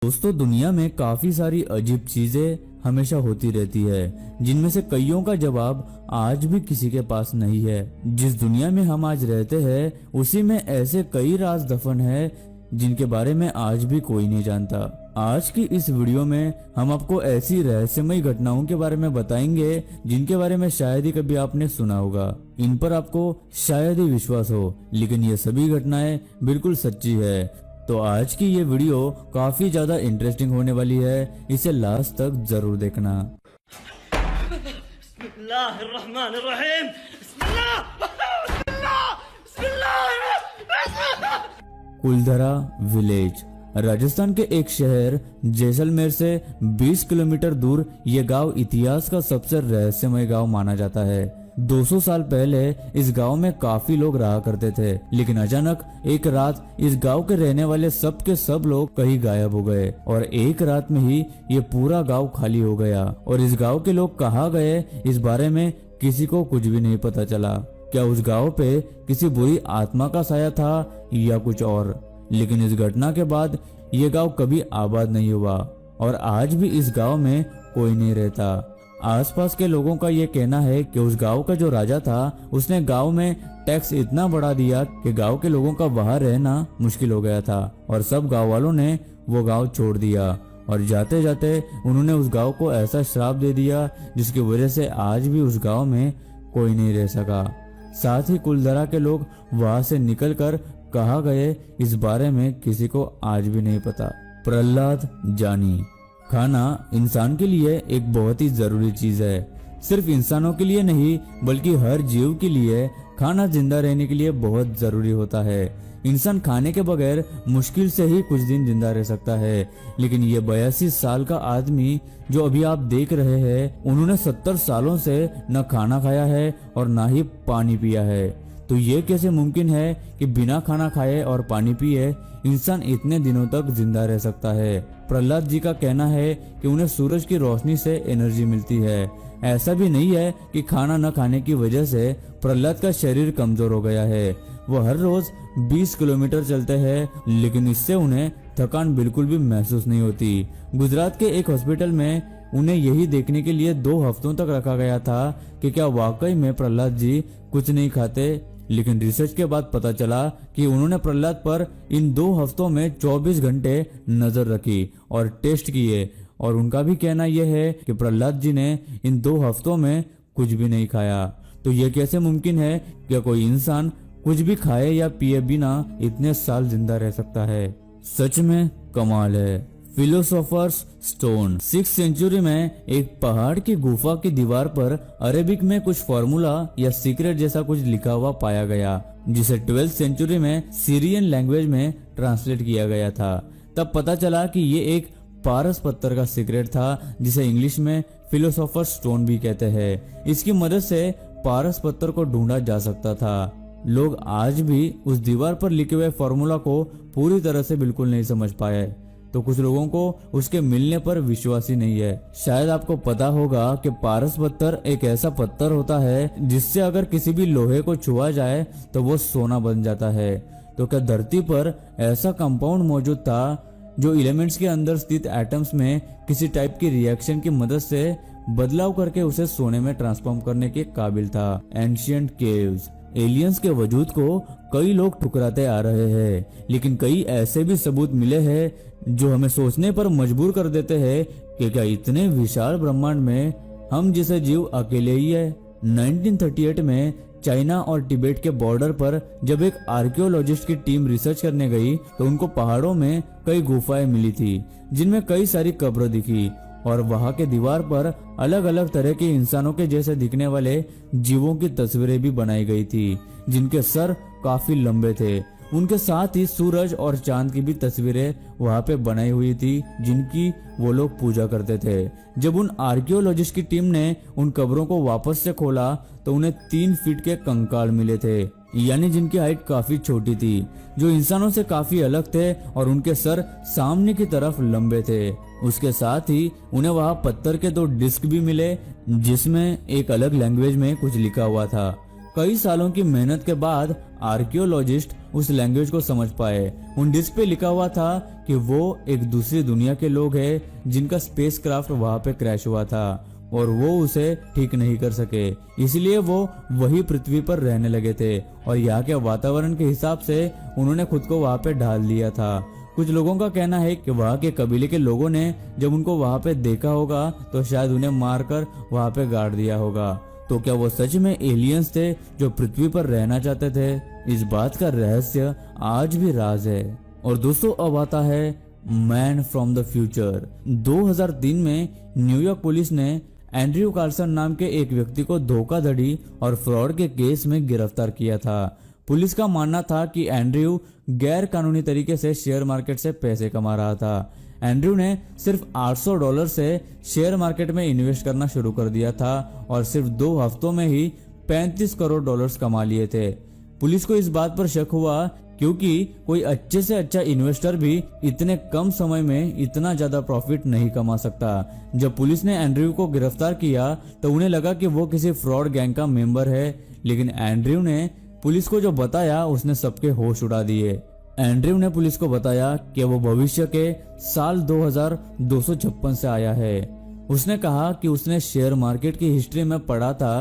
दोस्तों, दुनिया में काफी सारी अजीब चीजें हमेशा होती रहती है, जिनमें से कईयों का जवाब आज भी किसी के पास नहीं है। जिस दुनिया में हम आज रहते हैं, उसी में ऐसे कई राज दफन है जिनके बारे में आज भी कोई नहीं जानता। आज की इस वीडियो में हम आपको ऐसी रहस्यमयी घटनाओं के बारे में बताएंगे जिनके बारे में शायद ही कभी आपने सुना होगा। इन पर आपको शायद ही विश्वास हो, लेकिन ये सभी घटनाएं बिल्कुल सच्ची है। तो आज की ये वीडियो काफी ज्यादा इंटरेस्टिंग होने वाली है, इसे लास्ट तक जरूर देखना। बिस्मिल्लाहिर्रहमानिर्रहीम। बिस्मिल्लाह। कुलधरा विलेज राजस्थान के एक शहर जैसलमेर से 20 किलोमीटर दूर ये गांव इतिहास का सबसे रहस्यमय गांव माना जाता है। 200 साल पहले इस गांव में काफी लोग रहा करते थे, लेकिन अचानक एक रात इस गांव के रहने वाले सब के सब लोग कहीं गायब हो गए और एक रात में ही ये पूरा गांव खाली हो गया। और इस गांव के लोग कहाँ गए, इस बारे में किसी को कुछ भी नहीं पता चला। क्या उस गांव पे किसी बुरी आत्मा का साया था या कुछ और। लेकिन इस घटना के बाद ये गांव कभी आबाद नहीं हुआ और आज भी इस गांव में कोई नहीं रहता। आसपास के लोगों का ये कहना है कि उस गांव का जो राजा था, उसने गांव में टैक्स इतना बढ़ा दिया कि गांव के लोगों का वहां रहना मुश्किल हो गया था और सब गांव वालों ने वो गांव छोड़ दिया। और जाते जाते उन्होंने उस गांव को ऐसा श्राप दे दिया जिसकी वजह से आज भी उस गांव में कोई नहीं रह सका। साथ ही कुलधरा के लोग वहां से निकलकर कहाँ गए, इस बारे में किसी को आज भी नहीं पता। प्रहलाद जानी। खाना इंसान के लिए एक बहुत ही जरूरी चीज है। सिर्फ इंसानों के लिए नहीं, बल्कि हर जीव के लिए खाना जिंदा रहने के लिए बहुत जरूरी होता है। इंसान खाने के बगैर मुश्किल से ही कुछ दिन जिंदा रह सकता है, लेकिन ये 82 साल का आदमी जो अभी आप देख रहे हैं, उन्होंने 70 सालों से न खाना खाया है और न ही पानी पिया है। तो ये कैसे मुमकिन है कि बिना खाना खाए और पानी पिए इंसान इतने दिनों तक जिंदा रह सकता है। प्रहलाद जी का कहना है कि उन्हें सूरज की रोशनी से एनर्जी मिलती है। ऐसा भी नहीं है कि खाना न खाने की वजह से प्रहलाद का शरीर कमजोर हो गया है। वो हर रोज 20 किलोमीटर चलते हैं, लेकिन इससे उन्हें थकान बिल्कुल भी महसूस नहीं होती। गुजरात के एक हॉस्पिटल में उन्हें यही देखने के लिए 2 हफ्तों तक रखा गया था कि क्या वाकई में प्रहलाद जी कुछ नहीं खाते। लेकिन रिसर्च के बाद पता चला कि उन्होंने प्रहलाद पर इन 2 हफ्तों में 24 घंटे नजर रखी और टेस्ट किए, और उनका भी कहना यह है कि प्रहलाद जी ने इन 2 हफ्तों में कुछ भी नहीं खाया। तो यह कैसे मुमकिन है कि कोई इंसान कुछ भी खाए या पिए बिना इतने साल जिंदा रह सकता है। सच में कमाल है। Philosophers stone. 6th सेंचुरी में एक पहाड़ की गुफा की दीवार पर अरेबिक में कुछ फॉर्मूला या सीक्रेट जैसा कुछ लिखा हुआ पाया गया, जिसे 12th सेंचुरी में सीरियन लैंग्वेज में ट्रांसलेट किया गया था। तब पता चला कि ये एक पारस पत्थर का सीक्रेट था, जिसे इंग्लिश में फिलोसोफर्स स्टोन भी कहते हैं। इसकी मदद से पारस पत्थर को ढूंढा जा सकता था। लोग आज भी उस दीवार पर लिखे हुए फॉर्मूला को पूरी तरह से बिल्कुल नहीं समझ पाए, तो कुछ लोगों को उसके मिलने पर विश्वास ही नहीं है। शायद आपको पता होगा कि पारस पत्थर एक ऐसा पत्थर होता है जिससे अगर किसी भी लोहे को छुआ जाए तो वो सोना बन जाता है। तो क्या धरती पर ऐसा कंपाउंड मौजूद था जो एलिमेंट्स के अंदर स्थित एटम्स में किसी टाइप की रिएक्शन की मदद से बदलाव करके उसे सोने में ट्रांसफॉर्म करने के काबिल था। Ancient caves. एलियंस के वजूद को कई लोग ठुकराते आ रहे हैं, लेकिन कई ऐसे भी सबूत मिले हैं जो हमें सोचने पर मजबूर कर देते हैं कि क्या इतने विशाल ब्रह्मांड में हम जैसे जीव अकेले ही है। 1938 में चाइना और तिब्बत के बॉर्डर पर जब एक आर्कियोलॉजिस्ट की टीम रिसर्च करने गई, तो उनको पहाड़ों में कई गुफाएं मिली थी जिनमें कई सारी कब्र दिखी, और वहां के दीवार पर अलग अलग तरह के इंसानों के जैसे दिखने वाले जीवों की तस्वीरें भी बनाई गई थी, जिनके सर काफी लंबे थे। उनके साथ ही सूरज और चांद की भी तस्वीरें वहां पे बनाई हुई थी, जिनकी वो लोग पूजा करते थे। जब उन आर्कियोलॉजिस्ट की टीम ने उन कब्रों को वापस से खोला, तो उन्हें 3 फीट के कंकाल मिले थे, यानी जिनकी हाइट काफी छोटी थी, जो इंसानों से काफी अलग थे, और उनके सर सामने की तरफ लंबे थे। उसके साथ ही उन्हें वहां पत्थर के 2 डिस्क भी मिले, जिसमें एक अलग लैंग्वेज में कुछ लिखा हुआ था। कई सालों की मेहनत के बाद आर्कियोलॉजिस्ट उस लैंग्वेज को समझ पाए। उन डिस्क पे लिखा हुआ था कि वो एक दूसरी दुनिया के लोग हैं जिनका स्पेसक्राफ्ट वहां पे क्रैश हुआ था और वो उसे ठीक नहीं कर सके, इसलिए वो वही पृथ्वी पर रहने लगे थे और यहाँ के वातावरण के हिसाब से उन्होंने खुद को वहां पे ढाल दिया था। कुछ लोगों का कहना है कि वहां के कबीले के लोगों ने जब उनको वहां पे देखा होगा तो शायद उन्हें मारकर वहां पे गाड़ दिया होगा। तो क्या वो सच में एलियंस थे जो पृथ्वी पर रहना चाहते थे? इस बात का रहस्य आज भी राज है। और दोस्तों अब आता है मैन फ्रॉम द फ्यूचर। 2003 में न्यूयॉर्क पुलिस ने एंड्रयू कार्सन नाम के एक व्यक्ति को धोखाधड़ी और फ्रॉड के केस में गिरफ्तार किया था। पुलिस का मानना था कि एंड्रयू गैर कानूनी तरीके से शेयर मार्केट से पैसे कमा रहा था। एंड्रयू ने सिर्फ $800 से शेयर मार्केट में इन्वेस्ट करना शुरू कर दिया था और सिर्फ 2 हफ्तों में ही $35 करोड़ कमा लिए थे। पुलिस को इस बात पर शक हुआ क्योंकि कोई अच्छे से अच्छा इन्वेस्टर भी इतने कम समय में इतना ज्यादा प्रॉफिट नहीं कमा सकता। जब पुलिस ने एंड्रयू को गिरफ्तार किया तो उन्हें लगा कि वो किसी फ्रॉड गैंग का मेंबर है, लेकिन एंड्रयू ने पुलिस को जो बताया उसने सबके होश उड़ा दिए। एंड्रयू ने पुलिस को बताया कि वो भविष्य के साल 2256 से आया है। उसने कहा कि उसने शेयर मार्केट की हिस्ट्री में पढ़ा था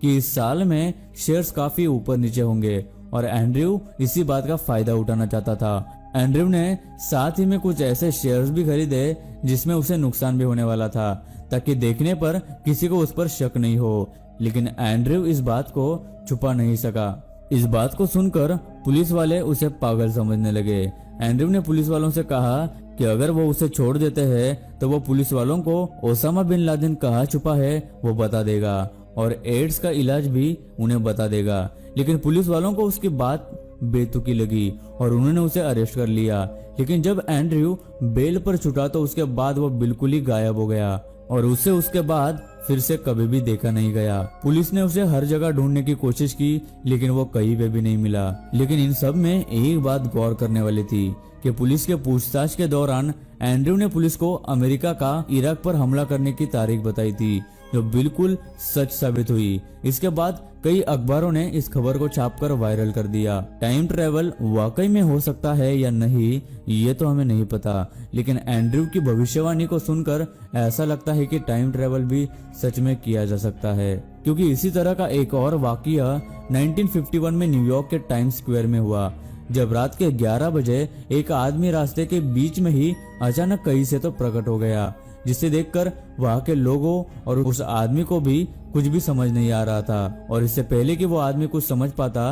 कि इस साल में शेयर्स काफी ऊपर नीचे होंगे और एंड्रयू इसी बात का फायदा उठाना चाहता था। एंड्रयू ने साथ ही में कुछ ऐसे शेयर्स भी खरीदे जिसमें उसे नुकसान भी होने वाला था ताकि देखने पर किसी को उस पर शक नहीं हो, लेकिन एंड्रयू इस बात को छुपा नहीं सका। इस बात को सुनकर पुलिस वाले उसे पागल समझने लगे। एंड्रयू ने पुलिस वालों से कहा कि अगर वो उसे छोड़ देते हैं तो वो पुलिस वालों को ओसामा बिन लादेन कहाँ छुपा है वो बता देगा और एड्स का इलाज भी उन्हें बता देगा। लेकिन पुलिस वालों को उसकी बात बेतुकी लगी और उन्होंने उसे अरेस्ट कर लिया। लेकिन जब एंड्रयू बेल पर छूटा तो उसके बाद वो बिल्कुल ही गायब हो गया और उसे उसके बाद फिर से कभी भी देखा नहीं गया। पुलिस ने उसे हर जगह ढूंढने की कोशिश की लेकिन वो कहीं पे भी नहीं मिला। लेकिन इन सब में एक बात गौर करने वाली थी कि पुलिस के पूछताछ के दौरान एंड्रयू ने पुलिस को अमेरिका का इराक पर हमला करने की तारीख बताई थी, जो बिल्कुल सच साबित हुई। इसके बाद कई अखबारों ने इस खबर को छापकर वायरल कर दिया। टाइम ट्रेवल वाकई में हो सकता है या नहीं ये तो हमें नहीं पता, लेकिन एंड्रयू की भविष्यवाणी को सुनकर ऐसा लगता है कि टाइम ट्रेवल भी सच में किया जा सकता है, क्योंकि इसी तरह का एक और वाकया 1951 में न्यूयॉर्क के टाइम्स स्क्वायर में हुआ, जब रात के 11 बजे एक आदमी रास्ते के बीच में ही अचानक कहीं से तो प्रकट हो गया, जिसे देखकर वहां के लोगों और उस आदमी को भी कुछ भी समझ नहीं आ रहा था। और इससे पहले कि वो आदमी कुछ समझ पाता,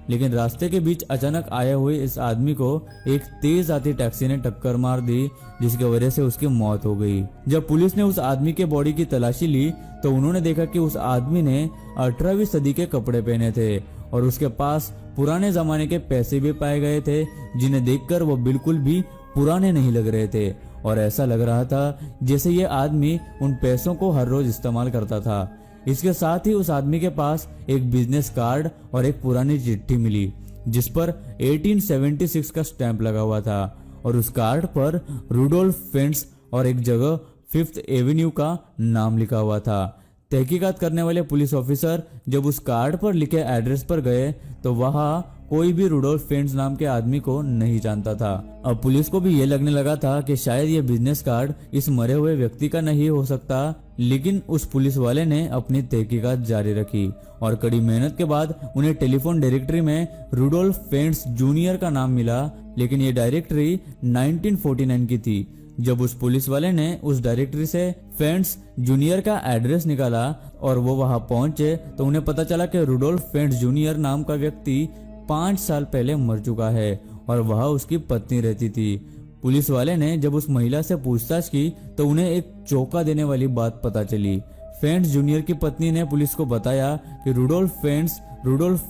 लेकिन रास्ते के बीच अचानक आए हुए इस आदमी को एक तेज आती टैक्सी ने टक्कर मार दी, जिसकी वजह से उसकी मौत हो गई। जब पुलिस ने उस आदमी के बॉडी की तलाशी ली तो उन्होंने देखा कि उस आदमी ने 18वीं सदी के कपड़े पहने थे और उसके पास पुराने जमाने के पैसे भी पाए गए थे, जिन्हें देखकर वो बिल्कुल भी पुराने नहीं लग रहे थे और ऐसा लग रहा था जैसे ये आदमी उन पैसों को हर रोज इस्तेमाल करता था। इसके साथ ही उस आदमी के पास एक बिजनेस कार्ड और एक पुरानी चिट्ठी मिली जिस पर 1876 का स्टैंप लगा हुआ था और उस कार्ड पर रुडोल्फ फेंट्स और एक जगह 5th एवेन्यू का नाम लिखा हुआ था। तहकीकात करने वाले पुलिस ऑफिसर जब उस कार्ड पर लिखे एड्रेस पर गए तो वहां कोई भी रुडोल्फ फेंट्स नाम के आदमी को नहीं जानता था। अब पुलिस को भी ये लगने लगा था कि शायद ये बिजनेस कार्ड इस मरे हुए व्यक्ति का नहीं हो सकता, लेकिन उस पुलिस वाले ने अपनी तहकीकात जारी रखी और कड़ी मेहनत के बाद उन्हें टेलीफोन डायरेक्टरी में रुडोल्फ फेंट्स जूनियर का नाम मिला, लेकिन ये डायरेक्टरी 1949 की थी। जब उस पुलिस वाले ने उस डायरेक्टरी से फेंट्स जूनियर का एड्रेस निकाला और वो वहां पहुंचे तो उन्हें पता चला कि रुडोल्फ फेंट्स जूनियर नाम का व्यक्ति 5 साल पहले मर चुका है और वह उसकी पत्नी रहती थी। पुलिस वाले ने जब उस महिला से पूछताछ की तो उन्हें एक चौंका देने वाली बात पता चली। फेंट्स जूनियर की पत्नी ने पुलिस को बताया कि रुडोल्फ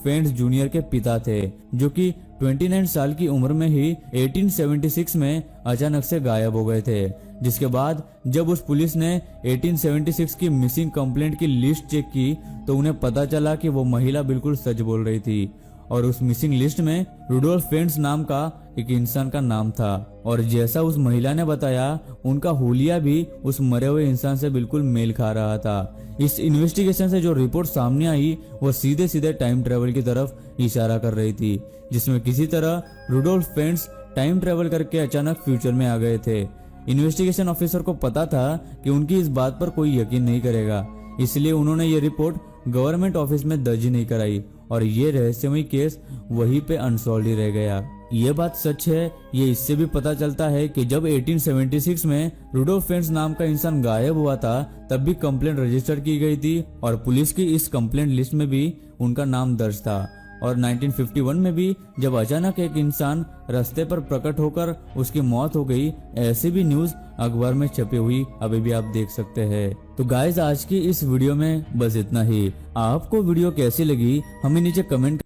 फेंट्स जूनियर के पिता थे, जो कि 29 साल की उम्र में ही 1876 में अचानक से गायब हो गए थे। जिसके बाद जब उस पुलिस ने 1876 की मिसिंग कंप्लेंट की लिस्ट चेक की तो उन्हें पता चला कि वो महिला बिल्कुल सच बोल रही थी और उस मिसिंग लिस्ट में रुडोल्फ फेंट्स नाम का एक इंसान का नाम था। और जैसा उस महिला ने बताया, उनका हुलिया भी उस मरे हुए इंसान से बिल्कुल मेल खा रहा था। इस इन्वेस्टिगेशन से जो रिपोर्ट सामने आई वो सीधे सीधे टाइम ट्रेवल की तरफ इशारा कर रही थी, जिसमें किसी तरह रुडोल्फ फेंट्स टाइम ट्रेवल करके अचानक फ्यूचर में आ गए थे। इन्वेस्टिगेशन ऑफिसर को पता था कि उनकी इस बात पर कोई यकीन नहीं करेगा, इसलिए उन्होंने ये रिपोर्ट गवर्नमेंट ऑफिस में दर्ज नहीं कराई और ये रहस्यमय केस वहीं पे अनसॉल्व ही रह गया। ये बात सच है, ये इससे भी पता चलता है कि जब 1876 में रुडोल्फ फेंट्स नाम का इंसान गायब हुआ था, तब भी कंप्लेंट रजिस्टर की गई थी और पुलिस की इस कंप्लेंट लिस्ट में भी उनका नाम दर्ज था। और 1951 में भी जब अचानक एक इंसान रास्ते पर प्रकट होकर उसकी मौत हो गई, ऐसे भी न्यूज अखबार में छपी हुई अभी भी आप देख सकते हैं। तो गाइज, आज की इस वीडियो में बस इतना ही। आपको वीडियो कैसी लगी हमें नीचे कमेंट